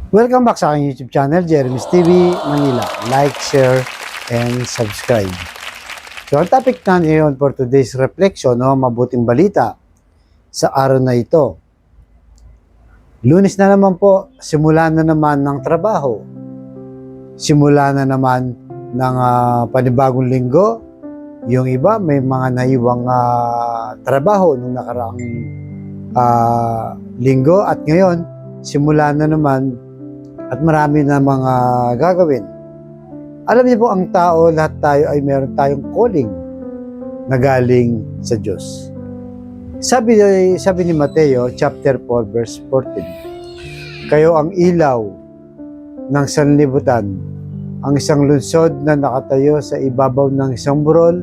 Welcome back sa aking YouTube channel, Jeremy's TV Manila. Like, share, and subscribe. So, ang topic natin ngayon for today's reflection, mabuting balita sa araw na ito. Lunes na naman po, simula na naman ng trabaho. Simula na naman ng panibagong linggo. Yung iba, may mga naiwang trabaho nung nakaraang linggo. At ngayon, simula na naman at marami na mga gagawin. Alam niyo po, ang tao, lahat tayo ay meron tayong calling na galing sa Diyos. Sabi ni Mateo, chapter 4, verse 14, kayo ang ilaw ng sanlibutan, ang isang lungsod na nakatayo sa ibabaw ng isang burol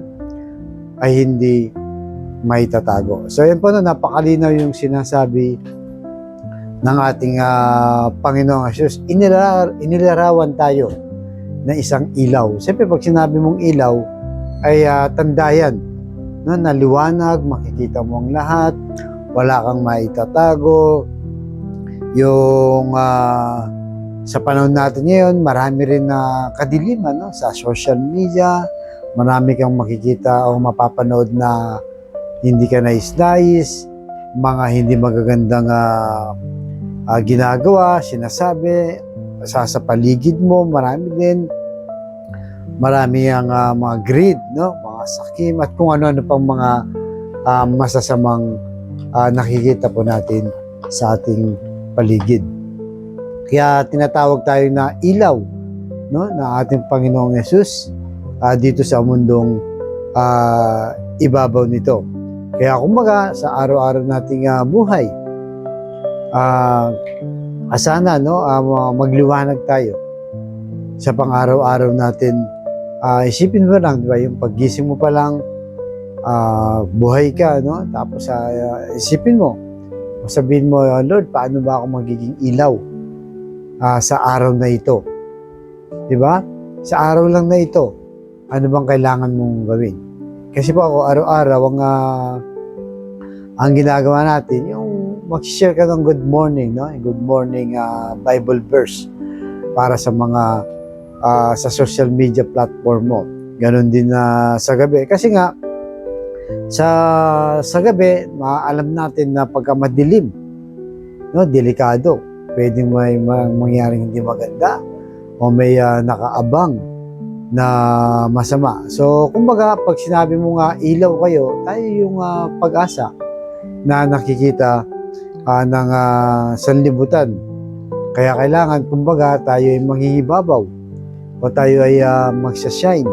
ay hindi may tatago. So yan po, napakalinaw yung sinasabi ng ating Panginoong Jesus. Inilarawan tayo na isang ilaw. Siyempre, pag sinabi mong ilaw, ay tandayan, no? Na liwanag, makikita mo ang lahat, wala kang maitatago. Yung sa panahon natin ngayon, marami rin na kadiliman, no? Sa social media, marami kang makikita o mapapanood na hindi ka nais-nais, mga hindi magagandang ginagawa, sinasabi, sa paligid mo, marami din. Marami ang mga greed, no? Mga sakim, at kung ano-ano pang mga masasamang nakikita po natin sa ating paligid. Kaya tinatawag tayo na ilaw, no? Na ating Panginoong Jesus dito sa mundong ibabaw nito. Kaya kumbaga, sa araw-araw nating buhay, sana magliwanag tayo sa pang-araw-araw natin. Isipin mo lang, di ba, yung paggising mo pa lang, buhay ka, no? Tapos isipin mo, sabihin mo, Lord, paano ba ako magiging ilaw sa araw na ito? Di ba? Sa araw lang na ito, ano bang kailangan mong gawin? Kasi po ako, araw-araw, ang ginagawa natin, yung mag-share ka ng good morning, no? Good morning Bible verse para sa mga sa social media platform mo. Ganon din sa gabi. Kasi nga, sa gabi, maalam natin na pagka madilim, no? Delikado. Pwedeng may mangyaring hindi maganda o may nakaabang na masama. So, kumbaga, pag sinabi mo nga ilaw kayo, tayo yung pag-asa na nakikita ng sanlibutan. Kaya kailangan, kumbaga, tayo ay manghihibabaw o tayo ay magsashine.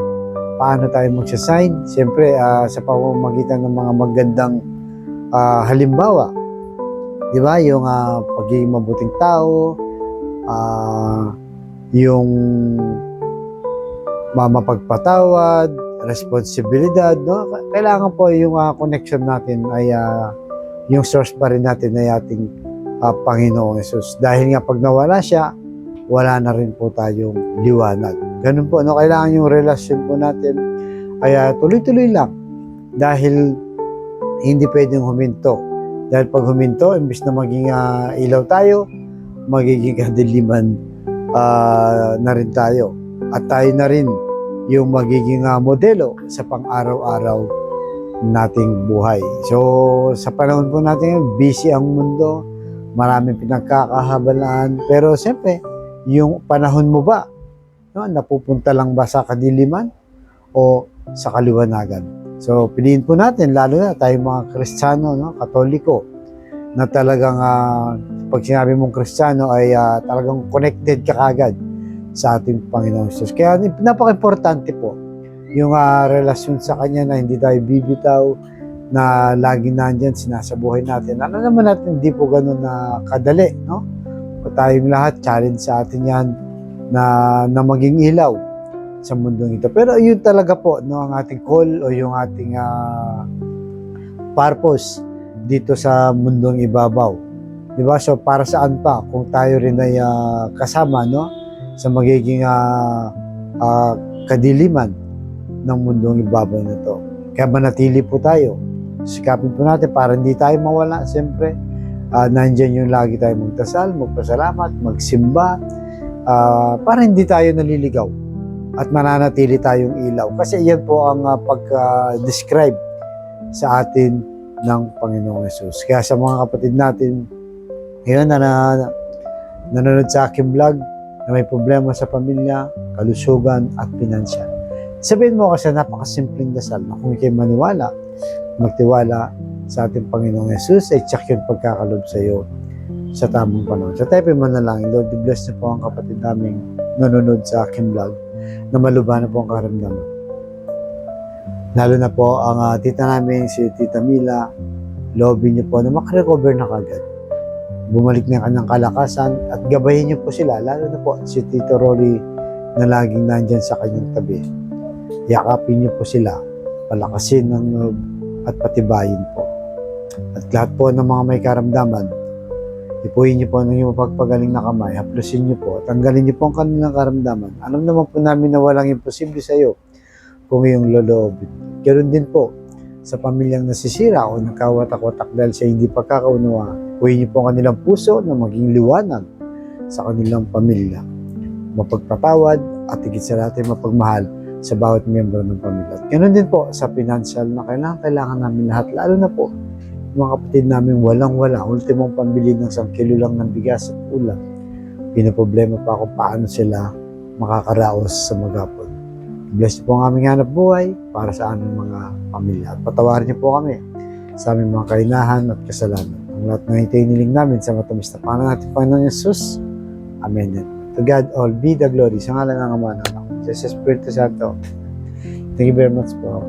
Paano tayo magsashine? Siyempre, sa pamamagitan ng mga magandang halimbawa. Di ba? Yung pagiging mabuting tao, yung mapagpatawad, responsibilidad, no? Kailangan po yung connection natin ay yung source pa rin natin ay ating Panginoong Jesus. Dahil nga pag nawala siya, wala na rin po tayong liwanag. Ganun po, no? Kailangan yung relasyon po natin ay tuloy-tuloy lang. Dahil hindi pwedeng huminto. Dahil pag huminto, imbis na maging ilaw tayo, magiging kadiliman na rin tayo. At tayo na rin yung magiging modelo sa pang-araw-araw nating buhay. So, sa panahon po natin, busy ang mundo, maraming pinagkakahabalaan, pero siyempre, yung panahon mo ba, no, napupunta lang ba sa kadiliman o sa kaliwanagan? So, piliin po natin, lalo na tayong mga Kristiyano, no, Katoliko, na talagang pag sinabi mong Kristiyano ay talagang connected ka kagad sa ating Panginoong Jesus. Kaya napaka-importante po yung relasyon sa Kanya na hindi tayo bibitaw, na lagi nandyan, sinasabuhay natin. Ano naman natin, hindi po ganun na kadali, no? O tayong lahat, challenge sa atin yan na maging ilaw sa mundong ito. Pero yun talaga po, no, ang ating call o yung ating purpose dito sa mundong ibabaw. Diba? So, para saan pa kung tayo rin ay kasama, no, sa magiging kadiliman ng mundong ibabaw na ito. Kaya manatili po tayo. Sikapin po natin para hindi tayo mawala, siyempre. nandyan yung lagi tayo magdasal, magpasalamat, magsimba, para hindi tayo naliligaw at mananatili tayong ilaw. Kasi yan po ang pagka-describe sa atin ng Panginoong Yesus. Kaya sa mga kapatid natin ngayon na nanonood sa aking vlog, na may problema sa pamilya, kalusugan at pinansyal, sabihin mo kasi napakasimpleng dasal na kung ikay maniwala, magtiwala sa ating Panginoong Yesus, ay tsak yung pagkakalob sa iyo sa tamang panahon. So tayo manalangin, Lord, bless niyo po ang kapatid naming nanonood sa aking vlog na maluba na po ang karamdaman. Lalo na po ang tita namin, si Tita Mila, loobin niyo po na makarecover na kagad. Bumalik na kanyang kalakasan at gabayin niyo po sila, lalo na po si Tito Rory na laging nandyan sa kanyang tabi. Yakapin niyo po sila, palakasin ng loob at patibayin po. At lahat po ng mga may karamdaman, ipuhin niyo po ng iyong pagpagaling na kamay, haplusin niyo po, tanggalin niyo po ang kanilang karamdaman. Alam naman po namin na walang imposible sa iyo kung iyong loloobin. Ganoon din po sa pamilyang nasisira o nagkawatak-watak dahil sa hindi pagkakaunawa. Ipuhin niyo po ang kanilang puso na maging liwanag sa kanilang pamilya. Mapagpatawad at higit sa lahat ay mapagmahal sa bawat miyembro ng pamilya. At ganoon din po sa financial na kailangan namin lahat, lalo na po mga kapatid namin walang-wala, ultimong pambili ng 1 kilo lang ng bigas at ulam. Pinaproblema pa ako paano sila makakaraos sa maghapon. Bless niyo po ang aming hanap buhay para sa aming mga pamilya. At patawarin niyo po kami sa aming mga kainahan at kasalanan. Ang lahat ng itiniling namin sa matamis na pangalan natin, Panginoon Yesus. Amen. To God all be the glory. Sa ngalan ng Ama ng Anak, sa Espiritu Santo. Thank you very much po.